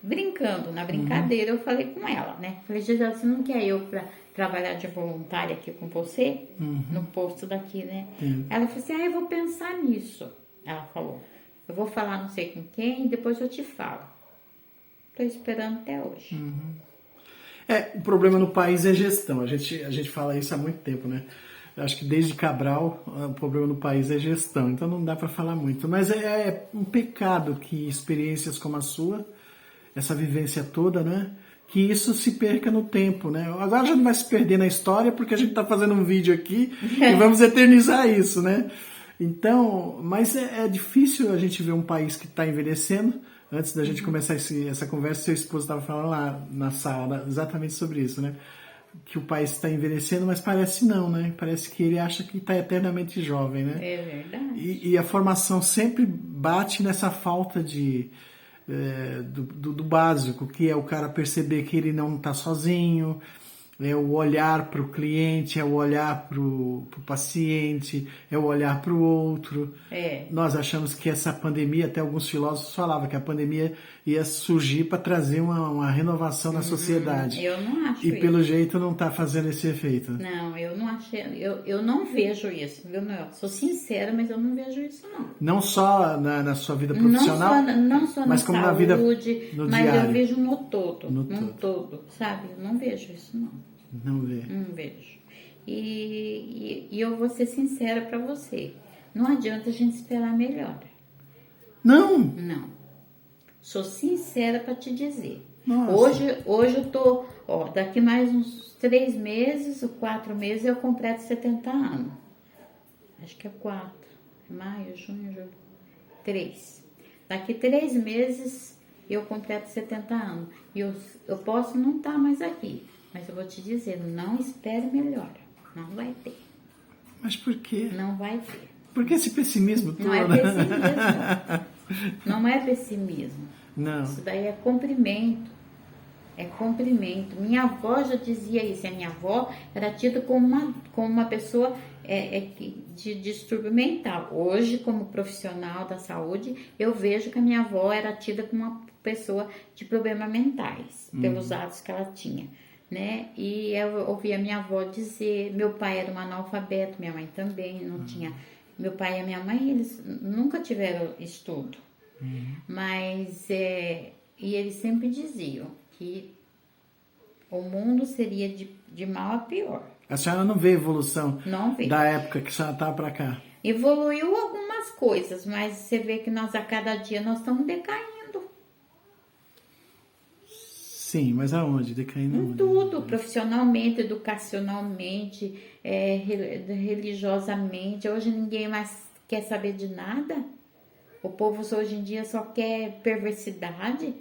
brincando, na brincadeira, eu falei com ela, né? Falei, Giselda, você não quer eu pra trabalhar de voluntária aqui com você? No posto daqui, né? Ela falou assim, eu vou pensar nisso. Ela falou, eu vou falar não sei com quem e depois eu te falo. Tô esperando até hoje. O problema no país é gestão. A gente fala isso há muito tempo, né? Eu acho que desde Cabral, o problema no país é gestão. Então não dá para falar muito. Mas é um pecado que experiências como a sua, essa vivência toda, né? Que isso se perca no tempo, né? Agora já não vai se perder na história porque a gente está fazendo um vídeo aqui e vamos eternizar isso, né? Então, mas é difícil a gente ver um país que está envelhecendo. Antes da gente começar essa conversa, seu esposo estava falando lá na sala exatamente sobre isso, né? Que o país está envelhecendo, mas parece não, né? Parece que ele acha que está eternamente jovem, né? É verdade. E a formação sempre bate nessa falta do básico, que é o cara perceber que ele não está sozinho, é o olhar para o cliente, é o olhar para o paciente, é o olhar para o outro. Nós achamos que essa pandemia, até alguns filósofos falavam que a pandemia ia surgir para trazer uma renovação na sociedade. Eu não acho E pelo isso. jeito não está fazendo esse efeito. Não, eu não achei, eu não vejo isso, viu, Noel? Sou sincera, mas eu não vejo isso, não. Não só na sua vida profissional, Não só mas na como saúde, na vida no mas diário. eu vejo no todo, No no todo, sabe? Eu não vejo isso, não. Não vê. Não vejo. E eu vou ser sincera pra você. Não adianta a gente esperar melhor. Não! Não. Sou sincera pra te dizer. Nossa. Hoje eu tô, ó, daqui mais uns 3 meses ou 4 meses eu completo 70 anos. Acho que é 4. Maio, junho, julho. 3. Daqui 3 meses eu completo 70 anos. E eu posso não estar mais aqui. Mas eu vou te dizer, não espere melhor. Não vai ter. Mas por quê? Não vai ter. Por que esse pessimismo todo? Não é pessimismo. Não é pessimismo. Não. Isso daí é cumprimento. É cumprimento. Minha avó já dizia isso. A minha avó era tida como uma pessoa de distúrbio mental. Hoje, como profissional da saúde, eu vejo que a minha avó era tida como uma pessoa de problemas mentais, pelos atos que ela tinha. Né? E eu ouvia minha avó dizer, meu pai era um analfabeto, minha mãe também não tinha. Meu pai e a minha mãe, eles nunca tiveram estudo. Mas, e eles sempre diziam que o mundo seria de mal a pior. A senhora não vê evolução Não vê. da época que a senhora estava para cá? Evoluiu algumas coisas, mas você vê que nós a cada dia nós estamos decaindo. Sim, mas aonde? Decaindo Em aonde? tudo, profissionalmente, educacionalmente, religiosamente. Hoje ninguém mais quer saber de nada. O povo hoje em dia só quer perversidade.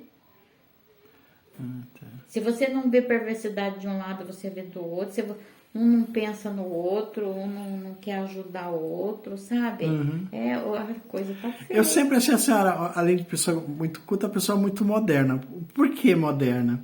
Tá. Se você não vê perversidade de um lado, você vê do outro. Um não pensa no outro, um não quer ajudar o outro, sabe? A coisa tá feia. Eu sempre achei a senhora, além de pessoa muito culta, uma pessoa muito moderna. Por que moderna?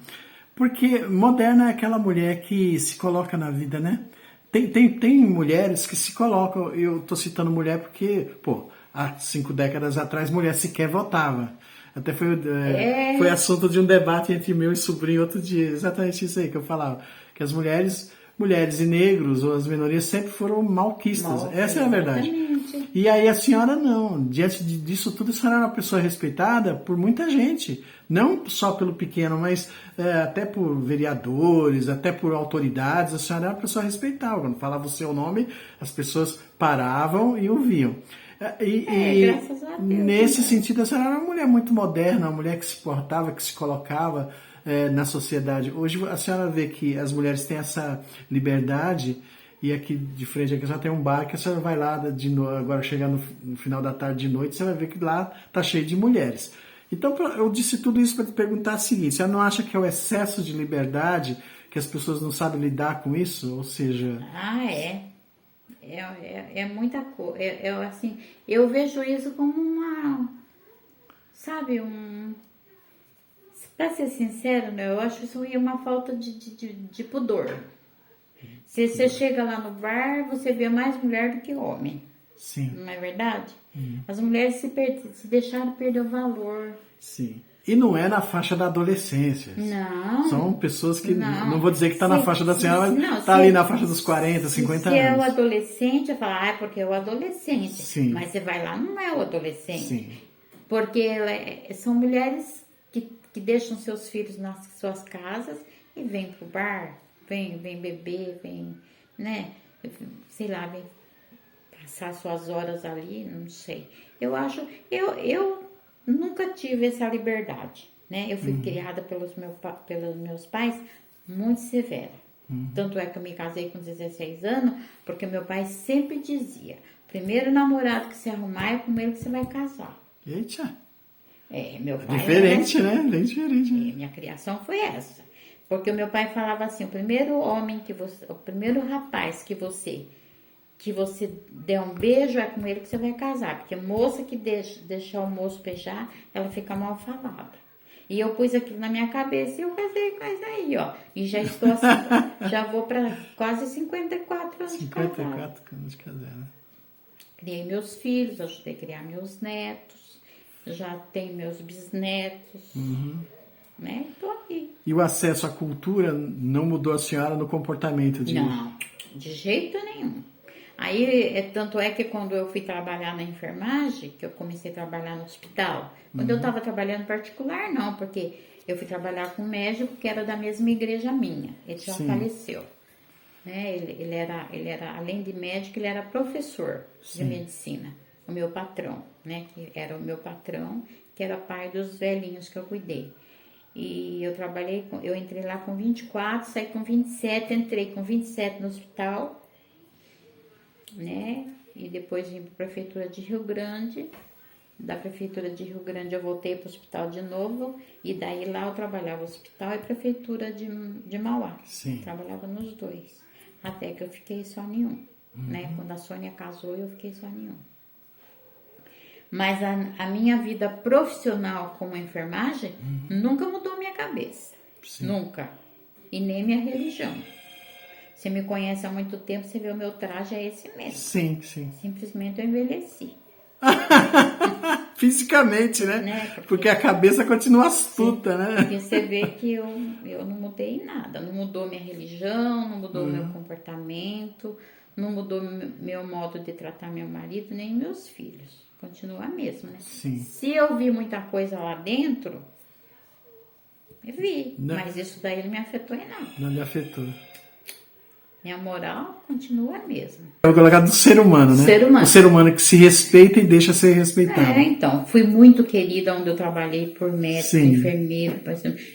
Porque moderna é aquela mulher que se coloca na vida, né? Tem mulheres que se colocam, eu tô citando mulher porque, pô, há 5 décadas atrás, mulher sequer votava. Até foi assunto de um debate entre meu e sobrinho outro dia, exatamente isso aí que eu falava. Que as mulheres e negros, ou as minorias, sempre foram malquistas. Essa é a verdade. Exatamente. E aí a senhora não. Diante disso tudo, a senhora é uma pessoa respeitada por muita gente. Não só pelo pequeno, mas até por vereadores, até por autoridades. A senhora é uma pessoa respeitável. Quando falava o seu nome, as pessoas paravam e ouviam. Graças a Deus. Nesse sentido, a senhora era uma mulher muito moderna, uma mulher que se portava, que se colocava na sociedade. Hoje a senhora vê que as mulheres têm essa liberdade e aqui de frente aqui a senhora tem um bar que a senhora vai lá agora chegar no final da tarde de noite, você vai ver que lá tá cheio de mulheres. Então eu disse tudo isso para te perguntar o seguinte: você não acha que é o excesso de liberdade, que as pessoas não sabem lidar com isso? Ou seja... É muita coisa. Assim, eu vejo isso como sabe, pra ser sincero, né, eu acho isso uma falta de pudor. Se você chega lá no bar, você vê mais mulher do que homem. Sim. Não é verdade? As mulheres se deixaram perder o valor. Sim. E não é na faixa da adolescência. Não. São pessoas que, não vou dizer que está na faixa da senhora, mas não, está ali na faixa dos 40, 50 se anos. Se é o adolescente, eu falo, é porque é o adolescente. Sim. Mas você vai lá, não é o adolescente. Sim. Porque são mulheres que deixam seus filhos nas suas casas e vêm pro bar, vem beber, vem, né, sei lá, vem passar suas horas ali, não sei. Eu acho, eu nunca tive essa liberdade, né? Eu fui criada pelos meus pais muito severa. Tanto é que eu me casei com 16 anos, porque meu pai sempre dizia, primeiro namorado que você arrumar é com ele que você vai casar. Eita! Meu pai diferente, né? Bem diferente. Minha criação foi essa. Porque o meu pai falava assim, o primeiro rapaz que você der um beijo é com ele que você vai casar. Porque moça que deixa o moço beijar, ela fica mal falada. E eu pus aquilo na minha cabeça e eu casei com isso aí, ó. E já estou assim, já vou para quase 54 anos de casada. 54 anos de casada, né? Criei meus filhos, ajudei a criar meus netos, já tenho meus bisnetos, né? Tô aqui. E o acesso à cultura não mudou a senhora no comportamento? Não, de jeito nenhum. Aí, tanto é que quando eu fui trabalhar na enfermagem, que eu comecei a trabalhar no hospital, quando eu estava trabalhando particular, não, porque eu fui trabalhar com um médico que era da mesma igreja minha, ele já faleceu. Né? Ele era, além de médico, ele era professor de medicina, o meu patrão, né? Que era o meu patrão, que era pai dos velhinhos que eu cuidei. E eu entrei lá com 24, saí com 27, entrei com 27 no hospital, né? E depois vim para a prefeitura de Rio Grande. Da prefeitura de Rio Grande eu voltei para o hospital de novo. E daí lá eu trabalhava no hospital e prefeitura de Mauá. Sim. Trabalhava nos dois. Até que eu fiquei só em um. Né? Quando a Sônia casou, eu fiquei só em um. Mas a minha vida profissional como enfermagem nunca mudou minha cabeça. Sim. Nunca. E nem minha religião. Você me conhece há muito tempo, você vê o meu traje é esse mesmo. Sim, sim. Simplesmente eu envelheci. Fisicamente, né? Porque a cabeça continua astuta, né? Porque você vê que eu não mudei em nada. Não mudou minha religião, não mudou meu comportamento, não mudou meu modo de tratar meu marido, nem meus filhos. Continua a mesma, né? Sim. Se eu vi muita coisa lá dentro, eu vi. Não. Mas isso daí não me afetou em nada. Não lhe afetou. Minha moral continua a mesma. É o colocado do ser humano, né? O ser humano que se respeita e deixa ser respeitado. Então, fui muito querida onde eu trabalhei por médico, enfermeiro,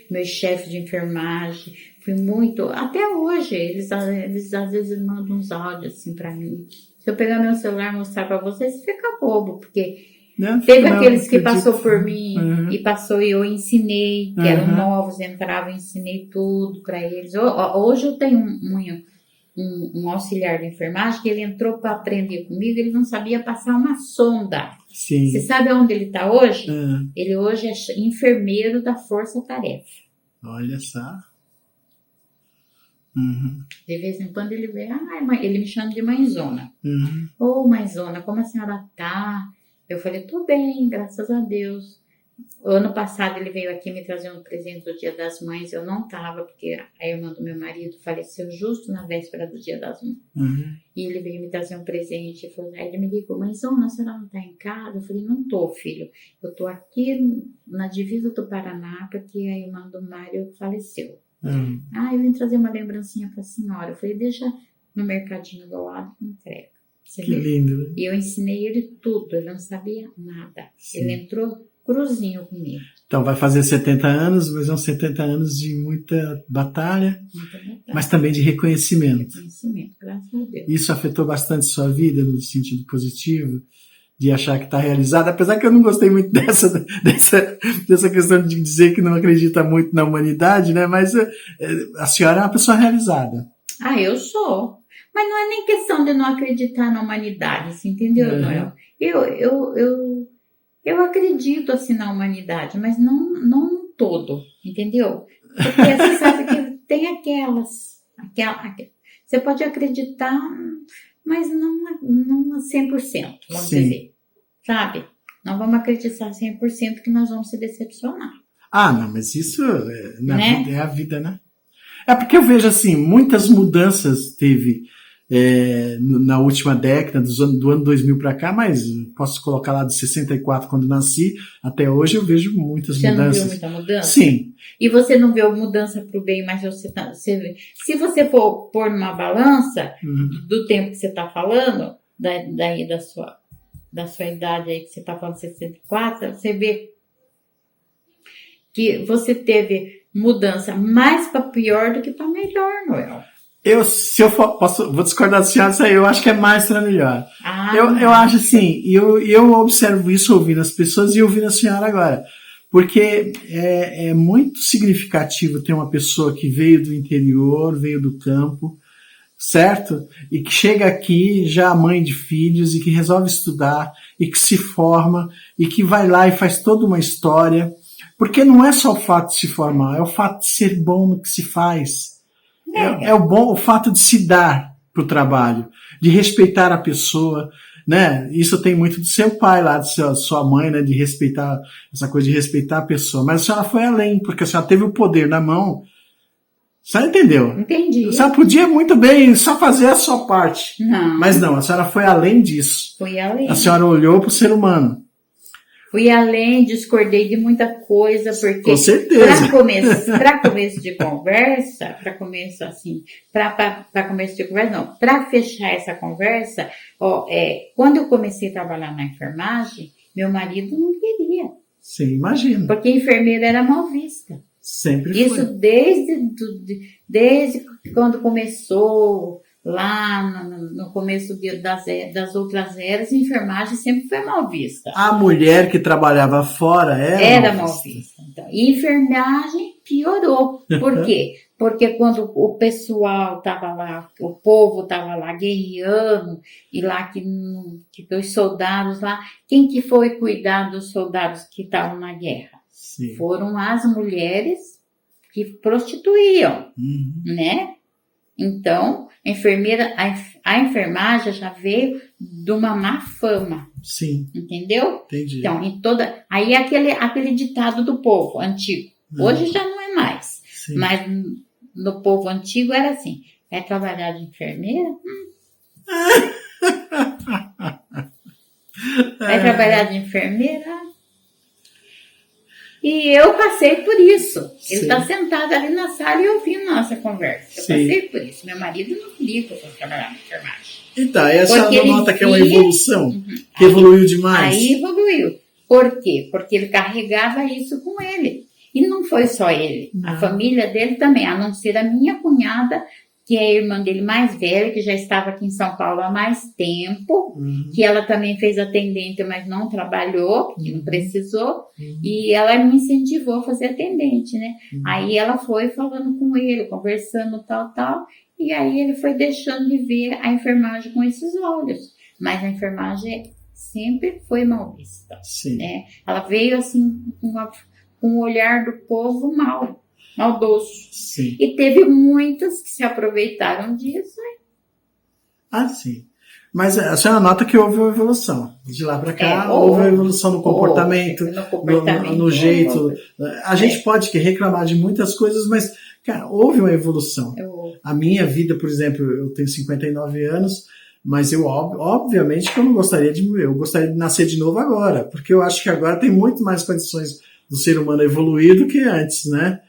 meus chefes de enfermagem. Fui muito... Até hoje, eles às vezes mandam uns áudios assim pra mim. Se eu pegar meu celular e mostrar pra vocês, você fica bobo, porque... Teve aqueles que passou por mim e passou e eu ensinei, que eram novos, entravam, eu ensinei tudo pra eles. Hoje eu tenho um auxiliar de enfermagem que ele entrou para aprender comigo, ele não sabia passar uma sonda. Sim. Você sabe onde ele está hoje? Ele hoje é enfermeiro da Força Tarefa. Olha só. De vez em quando ele vem, ele me chama de mãezona. Ô, mãezona, como a senhora tá? Eu falei, tô bem, graças a Deus. O ano passado ele veio aqui me trazer um presente do Dia das Mães. Eu não tava, porque a irmã do meu marido faleceu justo na véspera do Dia das Mães. E ele veio me trazer um presente. Aí ele me ligou, mãezona, a senhora não tá em casa? Eu falei, não tô, filho. Eu tô aqui na divisa do Paraná, porque a irmã do Mário faleceu. Eu vim trazer uma lembrancinha pra senhora. Eu falei, deixa no mercadinho do lado que entrega. Que lindo, né? E eu ensinei ele tudo, ele não sabia nada. Sim. Ele entrou cruzinho comigo. Então vai fazer 70 anos, mas são 70 anos de muita batalha, mas também de reconhecimento. Reconhecimento, graças a Deus. Isso afetou bastante sua vida no sentido positivo, de achar que está realizada, apesar que eu não gostei muito dessa questão de dizer que não acredita muito na humanidade, né? Mas a senhora é uma pessoa realizada. Eu sou. Mas não é nem questão de não acreditar na humanidade, você entendeu, Noel? Eu acredito assim na humanidade, mas não no todo, entendeu? Porque você sabe que tem aquelas. Você pode acreditar, mas não a 100%, vamos dizer. Sabe? Não vamos acreditar 100% que nós vamos se decepcionar. Não, mas isso vida, é a vida, né? É porque eu vejo assim, muitas mudanças teve na última década, do ano 2000 para cá, mas posso colocar lá de 64, quando nasci, até hoje eu vejo muitas mudanças. Você não viu muita mudança? Sim. E você não vê mudança para o bem, mas você vê. Se você for pôr numa balança do tempo que você está falando, daí da sua idade aí que você está falando, 64, você vê que você teve mudança mais para pior do que para melhor, Noel. Vou discordar da senhora, eu acho que é mais para melhor. Eu acho assim, eu observo isso ouvindo as pessoas e ouvindo a senhora agora, porque é muito significativo ter uma pessoa que veio do interior, veio do campo, certo? E que chega aqui já mãe de filhos e que resolve estudar e que se forma e que vai lá e faz toda uma história. Porque não é só o fato de se formar, é o fato de ser bom no que se faz. É o fato de se dar pro trabalho, de respeitar a pessoa, né? Isso tem muito do seu pai lá, de sua mãe, né? De respeitar, essa coisa de respeitar a pessoa. Mas a senhora foi além, porque a senhora teve o poder na mão. A senhora entendeu? Entendi. A senhora podia muito bem só fazer a sua parte. Não. Mas não, a senhora foi além disso. Fui além. A senhora olhou pro ser humano. Fui além, discordei de muita coisa, porque com certeza. Para começo de conversa, para começo assim, para começo de conversa, não, para fechar essa conversa, quando eu comecei a trabalhar na enfermagem, meu marido não queria. Sim, imagina. Porque enfermeira era mal vista. Sempre Isso foi. desde quando começou lá no começo das outras eras, a enfermagem sempre foi mal vista. A mulher que trabalhava fora era mal vista. Então, e enfermagem piorou. Por quê? Porque quando o pessoal estava lá, o povo estava lá guerreando, e lá que os soldados lá, quem que foi cuidar dos soldados que estavam na guerra? Sim. Foram as mulheres que prostituíam, né? Então, a enfermagem já veio de uma má fama. Sim. Entendeu? Entendi. Então, aí aquele ditado do povo antigo. Hoje já não é mais. Sim. Mas no povo antigo era assim: quer trabalhar de enfermeira? Vai trabalhar de enfermeira? E eu passei por isso. Ele está sentado ali na sala e ouvindo nossa conversa. Eu passei por isso. Meu marido não queria que eu fosse trabalhar na enfermagem. Então, aí a senhora não nota que é uma evolução? Que evoluiu demais? Aí evoluiu. Por quê? Porque ele carregava isso com ele. E não foi só ele. A família dele também, a não ser a minha cunhada, que é a irmã dele mais velha, que já estava aqui em São Paulo há mais tempo, que ela também fez atendente, mas não trabalhou, porque não precisou, e ela me incentivou a fazer atendente, né? Aí ela foi falando com ele, conversando, tal, e aí ele foi deixando de ver a enfermagem com esses olhos. Mas a enfermagem sempre foi mal vista, né? Ela veio assim, com o olhar do povo maldoso. Sim. E teve muitas que se aproveitaram disso. Ah, sim. Mas a senhora nota que houve uma evolução. De lá para cá, houve uma evolução no comportamento, no jeito. A gente pode reclamar de muitas coisas, mas, cara, houve uma evolução. A minha vida, por exemplo, eu tenho 59 anos, mas eu, obviamente, que eu não gostaria eu gostaria de nascer de novo agora, porque eu acho que agora tem muito mais condições do ser humano evoluir do que antes, né?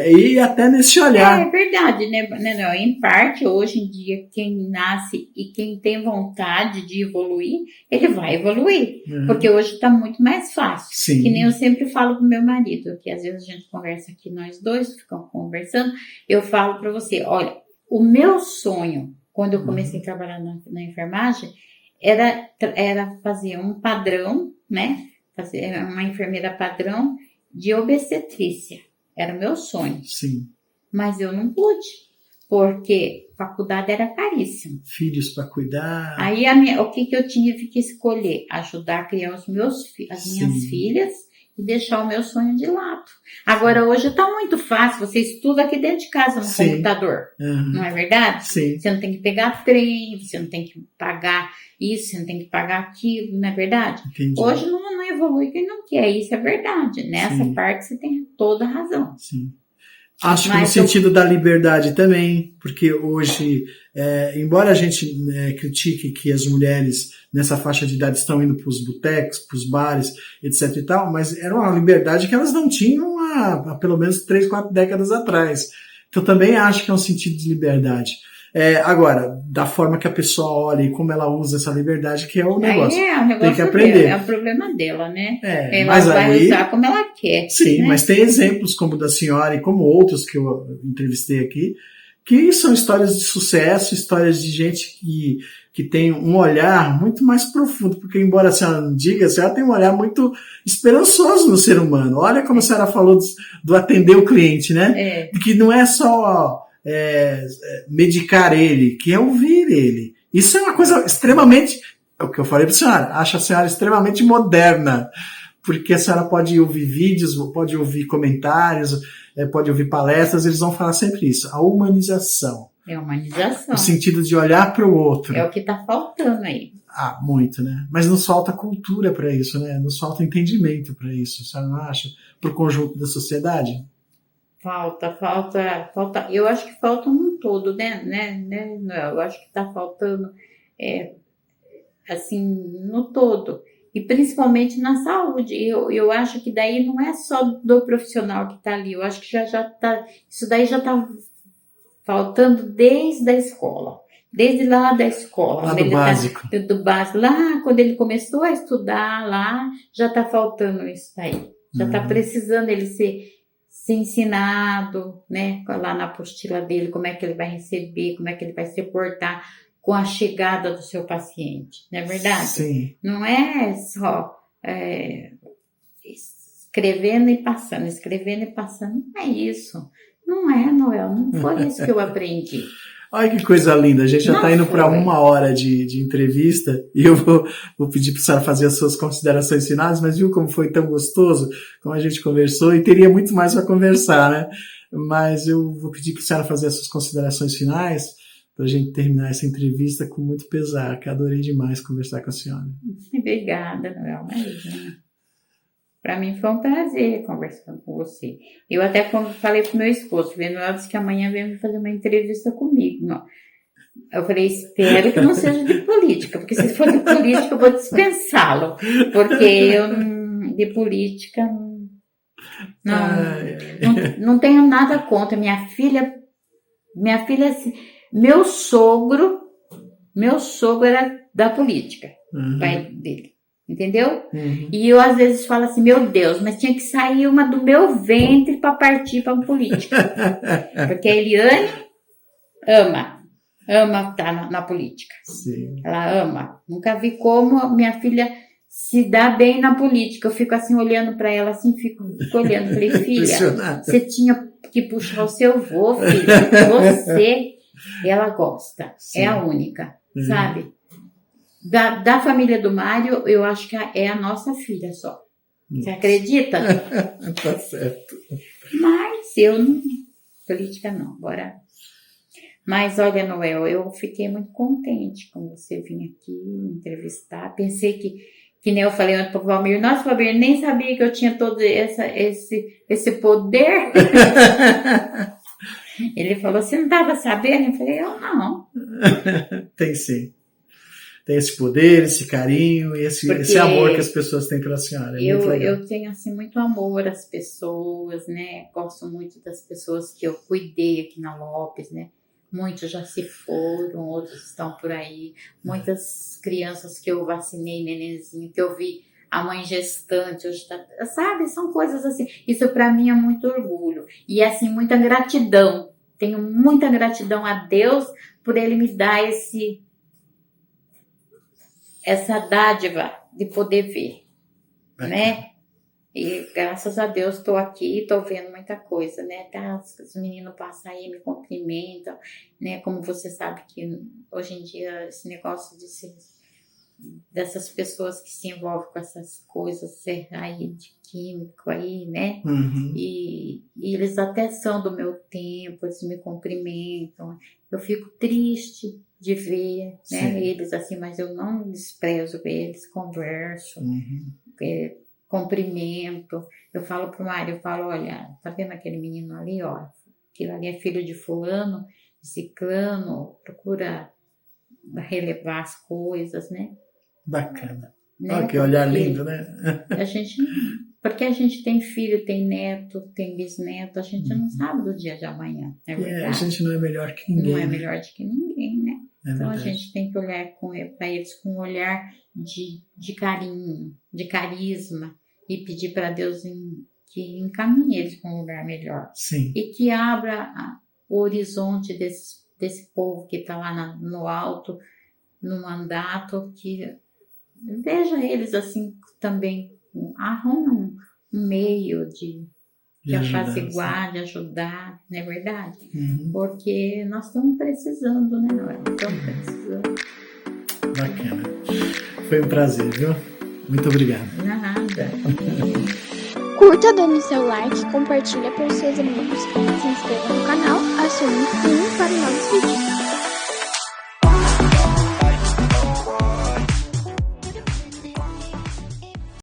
E até nesse olhar. É verdade, né? Não, em parte, hoje em dia, quem nasce e quem tem vontade de evoluir, ele vai evoluir. Porque hoje está muito mais fácil. Sim. Que nem eu sempre falo pro meu marido, que às vezes a gente conversa aqui, nós dois ficamos conversando, eu falo para você, olha, o meu sonho, quando eu comecei a trabalhar na enfermagem, era fazer um padrão, né? Fazer uma enfermeira padrão de obstetrícia. Era o meu sonho. Sim. Mas eu não pude, porque a faculdade era caríssima. Filhos para cuidar. Aí o que eu tinha que escolher? Ajudar a criar as minhas filhas e deixar o meu sonho de lado. Agora, hoje está muito fácil. Você estuda aqui dentro de casa no computador. Não é verdade? Sim. Você não tem que pegar trem, você não tem que pagar isso, você não tem que pagar aquilo, não é verdade? Entendi. Hoje não evolui quem não quer, isso é verdade. Nessa parte você tem toda a razão. Sim. Acho que no sentido da liberdade também, porque hoje, embora a gente critique que as mulheres nessa faixa de idade estão indo para os botecos, para os bares, etc e tal, mas era uma liberdade que elas não tinham há pelo menos 3, 4 décadas atrás. Então também acho que é um sentido de liberdade. Agora, da forma que a pessoa olha e como ela usa essa liberdade, que é o negócio. Aí o negócio tem que aprender. É o problema dela, né? Ela mas vai usar como ela quer. Sim, né? Mas tem exemplos como o da senhora e como outros que eu entrevistei aqui, que são histórias de sucesso, histórias de gente que tem um olhar muito mais profundo, porque embora a senhora não diga, a senhora tem um olhar muito esperançoso no ser humano. Olha como a senhora falou do atender o cliente, né? Que não é só medicar ele, que é ouvir ele. Isso é uma coisa extremamente, é o que eu falei para a senhora, acho a senhora extremamente moderna, porque a senhora pode ouvir vídeos, pode ouvir comentários, pode ouvir palestras, eles vão falar sempre isso, a humanização. É humanização. No sentido de olhar para o outro. É o que está faltando aí. Ah, muito, né? Mas nos falta cultura para isso, né? Nos falta entendimento para isso, a senhora não acha? Para o conjunto da sociedade? Falta. Eu acho que falta um todo, né? Eu acho que está faltando, assim, no todo. E principalmente na saúde. Eu acho que daí não é só do profissional que está ali. Eu acho que já tá. Isso daí já está faltando desde a escola. Desde lá da escola. Lá do básico. Do básico. Lá, quando ele começou a estudar, lá já está faltando isso daí. Já está precisando ele ser ensinado, né? Lá na apostila dele, como é que ele vai receber, como é que ele vai se portar com a chegada do seu paciente. Não é verdade? Sim. Não é só escrevendo e passando. Não é isso. Não é, Noel. Não foi isso que eu aprendi. Olha que coisa linda, a gente já está indo para 1 hora de entrevista e eu vou pedir para a senhora fazer as suas considerações finais, mas viu como foi tão gostoso, como a gente conversou, e teria muito mais para conversar, né? Mas eu vou pedir para a senhora fazer as suas considerações finais para a gente terminar essa entrevista com muito pesar, que adorei demais conversar com a senhora. Obrigada, Noel. Para mim foi um prazer conversar com você. Eu até falei pro meu esposo, o Manuel disse que amanhã vem fazer uma entrevista comigo. Não. Eu falei, espero que não seja de política, porque se for de política eu vou dispensá-lo, porque eu de política não tenho nada contra. Minha filha, meu sogro era da política, pai dele. Entendeu? E eu às vezes falo assim, meu Deus, mas tinha que sair uma do meu ventre para partir para a política. Porque a Eliane ama estar na política. Sim. Ela ama. Nunca vi como minha filha se dá bem na política. Eu fico assim olhando para ela, assim, fico olhando. Falei, filha, você tinha que puxar o seu vô, filha. Você, ela gosta. Sim. É a única, sabe? Da família do Mário, eu acho que é a nossa filha só. Você acredita? Tá certo. Mas eu não... Política não, bora. Mas olha, Noel, eu fiquei muito contente quando você vinha aqui me entrevistar. Pensei que nem eu falei ontem pro Valmir. Nossa, Valmir, nem sabia que eu tinha todo esse poder. Ele falou, você não estava sabendo? Eu falei, eu não. Tem sim. Tem esse poder, esse carinho e esse amor que as pessoas têm pela senhora. Eu tenho assim, muito amor às pessoas, né? Gosto muito das pessoas que eu cuidei aqui na Lopes, né? Muitos já se foram, outros estão por aí. Muitas crianças que eu vacinei, nenenzinho, que eu vi a mãe gestante, hoje tá, sabe? São coisas assim. Isso para mim é muito orgulho. E assim, muita gratidão. Tenho muita gratidão a Deus por Ele me dar essa dádiva de poder ver, né? E graças a Deus estou aqui, estou vendo muita coisa, né? Tá, os meninos passam aí, me cumprimentam, né? Como você sabe que hoje em dia esse negócio dessas pessoas que se envolvem com essas coisas aí de químico aí, né? E eles até são do meu tempo, eles me cumprimentam. Eu fico triste de ver, né, eles assim, mas eu não desprezo eles, converso, cumprimento. Eu falo pro Mário, eu falo, olha, tá vendo aquele menino ali, ó, aquilo ali é filho de fulano, de ciclano, procura relevar as coisas, né? Bacana. Né? Olha que olhar lindo, né? Porque a gente tem filho, tem neto, tem bisneto, a gente não sabe do dia de amanhã, não é verdade? A gente não é melhor que ninguém. Não é melhor do que ninguém, né? Então verdade. A gente tem que olhar para eles com um olhar de carinho, de carisma e pedir para Deus que encaminhe eles para um lugar melhor. Sim. E que abra o horizonte desse povo que está lá no alto, no mandato, que veja eles assim também, arrumam um meio de apaziguar, de ajudar, não é verdade? Porque nós estamos precisando, né, Noel? Estamos precisando. Bacana. Foi um prazer, viu? Muito obrigado. Nada. fé. Curta dando seu like, compartilha para os seus amigos, se inscreva no canal, acione o sininho para novos vídeos.